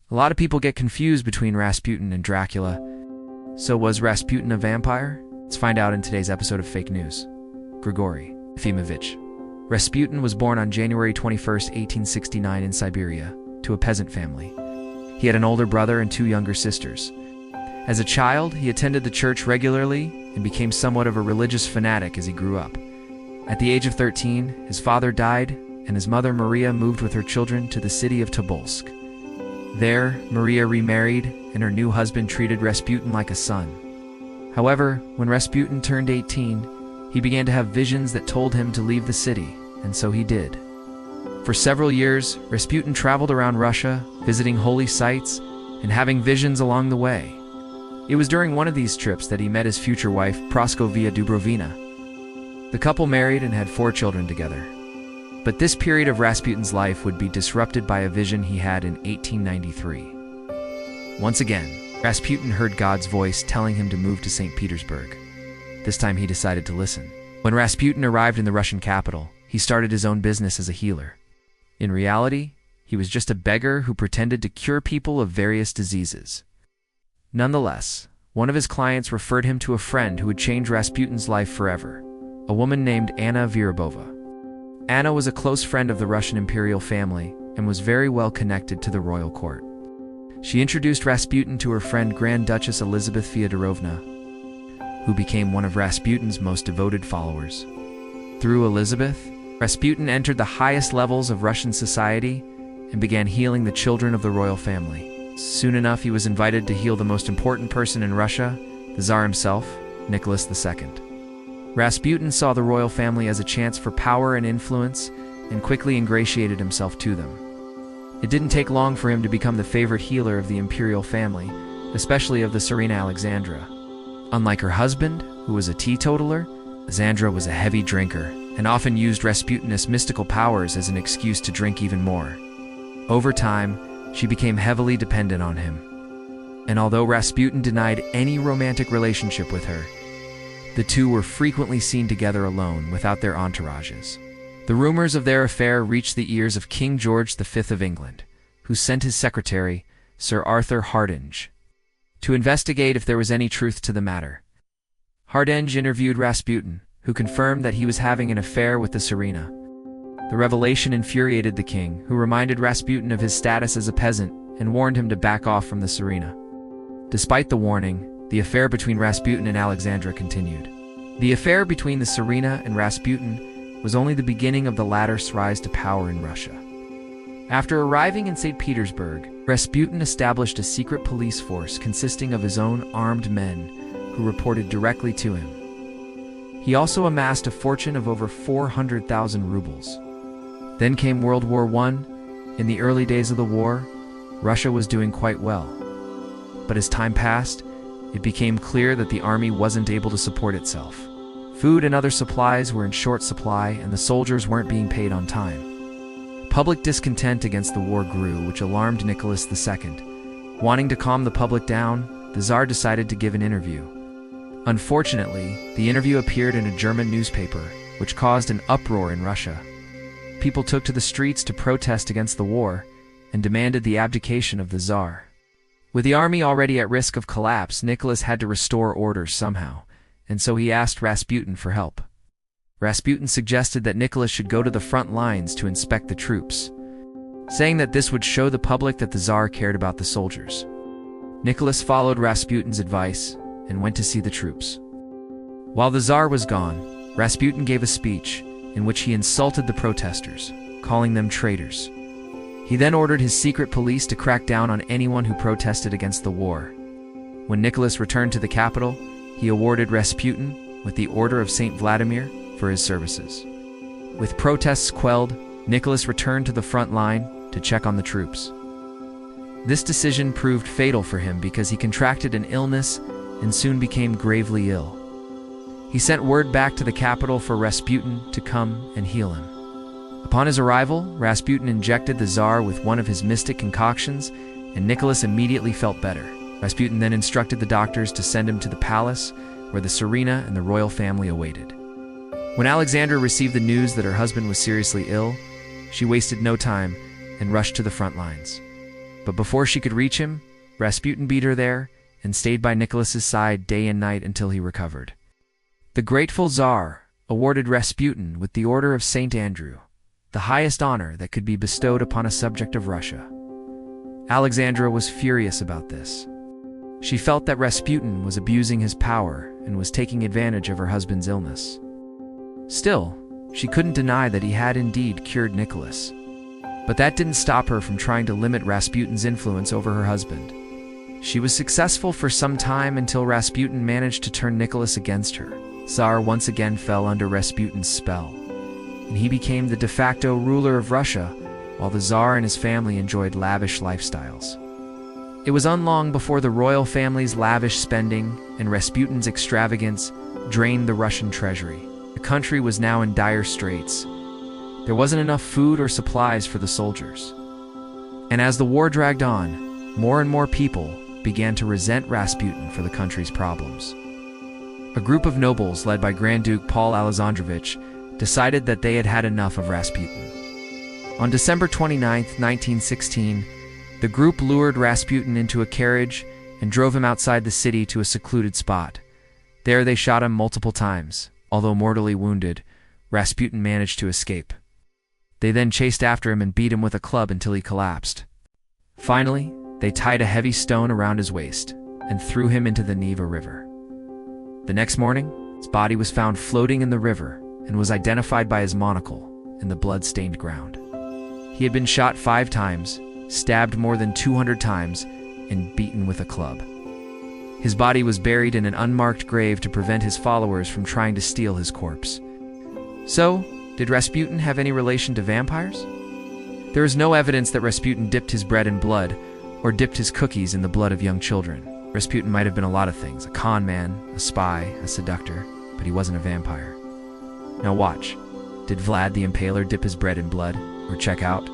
A lot of people get confused between Rasputin and Dracula. So was Rasputin a vampire? Let's find out in today's episode of Fake News. Grigori Rasputin. Rasputin was born on January 21, 1869 in Siberia, to a peasant family. He had an older brother and two younger sisters. As a child, he attended the church regularly and became somewhat of a religious fanatic as he grew up. At the age of 13, his father died, and his mother Maria moved with her children to the city of Tobolsk. There, Maria remarried, and her new husband treated Rasputin like a son. However, when Rasputin turned 18, he began to have visions that told him to leave the city, and so he did. For several years, Rasputin traveled around Russia, visiting holy sites and having visions along the way. It was during one of these trips that he met his future wife, Praskovia Dubrovina. The couple married and had 4 children together. But this period of Rasputin's life would be disrupted by a vision he had in 1893. Once again, Rasputin heard God's voice telling him to move to St. Petersburg. This time he decided to listen. When Rasputin arrived in the Russian capital, he started his own business as a healer. In reality, he was just a beggar who pretended to cure people of various diseases. Nonetheless, one of his clients referred him to a friend who would change Rasputin's life forever, a woman named Anna Virabova. Anna was a close friend of the Russian imperial family and was very well connected to the royal court. She introduced Rasputin to her friend Grand Duchess Elizabeth Fyodorovna, who became one of Rasputin's most devoted followers. Through Elizabeth, Rasputin entered the highest levels of Russian society and began healing the children of the royal family. Soon enough, he was invited to heal the most important person in Russia, the Tsar himself, Nicholas II. Rasputin saw the royal family as a chance for power and influence and quickly ingratiated himself to them. It didn't take long for him to become the favorite healer of the imperial family, especially of the Tsarina Alexandra. Unlike her husband, who was a teetotaler, Alexandra was a heavy drinker and often used Rasputin's mystical powers as an excuse to drink even more. Over time, she became heavily dependent on him. And although Rasputin denied any romantic relationship with her, the two were frequently seen together alone without their entourages. The rumors of their affair reached the ears of King George V of England, who sent his secretary, Sir Arthur Hardinge, to investigate if there was any truth to the matter. Hardinge interviewed Rasputin, who confirmed that he was having an affair with the Tsarina. The revelation infuriated the king, who reminded Rasputin of his status as a peasant and warned him to back off from the Tsarina. Despite the warning, the affair between Rasputin and Alexandra continued. The affair between the Tsarina and Rasputin was only the beginning of the latter's rise to power in Russia. After arriving in St. Petersburg, Rasputin established a secret police force consisting of his own armed men who reported directly to him. He also amassed a fortune of over 400,000 rubles. Then came World War I. In the early days of the war, Russia was doing quite well. But as time passed, it became clear that the army wasn't able to support itself. Food and other supplies were in short supply, and the soldiers weren't being paid on time. Public discontent against the war grew, which alarmed Nicholas II. Wanting to calm the public down, the Tsar decided to give an interview. Unfortunately, the interview appeared in a German newspaper, which caused an uproar in Russia. People took to the streets to protest against the war and demanded the abdication of the Tsar. With the army already at risk of collapse, Nicholas had to restore order somehow, and so he asked Rasputin for help. Rasputin suggested that Nicholas should go to the front lines to inspect the troops, saying that this would show the public that the Tsar cared about the soldiers. Nicholas followed Rasputin's advice and went to see the troops. While the Tsar was gone, Rasputin gave a speech in which he insulted the protesters, calling them traitors. He then ordered his secret police to crack down on anyone who protested against the war. When Nicholas returned to the capital, he awarded Rasputin with the Order of St. Vladimir for his services. With protests quelled, Nicholas returned to the front line to check on the troops. This decision proved fatal for him because he contracted an illness and soon became gravely ill. He sent word back to the capital for Rasputin to come and heal him. Upon his arrival, Rasputin injected the Tsar with one of his mystic concoctions, and Nicholas immediately felt better. Rasputin then instructed the doctors to send him to the palace, where the Tsarina and the royal family awaited. When Alexandra received the news that her husband was seriously ill, she wasted no time and rushed to the front lines. But before she could reach him, Rasputin beat her there and stayed by Nicholas's side day and night until he recovered. The grateful Tsar awarded Rasputin with the Order of St. Andrew, the highest honor that could be bestowed upon a subject of Russia. Alexandra was furious about this. She felt that Rasputin was abusing his power and was taking advantage of her husband's illness. Still, she couldn't deny that he had indeed cured Nicholas. But that didn't stop her from trying to limit Rasputin's influence over her husband. She was successful for some time until Rasputin managed to turn Nicholas against her. Tsar once again fell under Rasputin's spell, and he became the de facto ruler of Russia, while the Tsar and his family enjoyed lavish lifestyles. It was unlong before the royal family's lavish spending and Rasputin's extravagance drained the Russian treasury. The country was now in dire straits. There wasn't enough food or supplies for the soldiers. And as the war dragged on, more and more people began to resent Rasputin for the country's problems. A group of nobles led by Grand Duke Paul Alexandrovich decided that they had had enough of Rasputin. On December 29, 1916, the group lured Rasputin into a carriage and drove him outside the city to a secluded spot. There they shot him multiple times. Although mortally wounded, Rasputin managed to escape. They then chased after him and beat him with a club until he collapsed. Finally, they tied a heavy stone around his waist and threw him into the Neva River. The next morning, his body was found floating in the river and was identified by his monocle in the blood-stained ground. He had been shot 5 times, stabbed more than 200 times, and beaten with a club. His body was buried in an unmarked grave to prevent his followers from trying to steal his corpse. So, did Rasputin have any relation to vampires? There is no evidence that Rasputin dipped his bread in blood or dipped his cookies in the blood of young children. Rasputin might have been a lot of things: a con man, a spy, a seductor, but he wasn't a vampire. Now watch. Did Vlad the Impaler dip his bread in blood? Or check out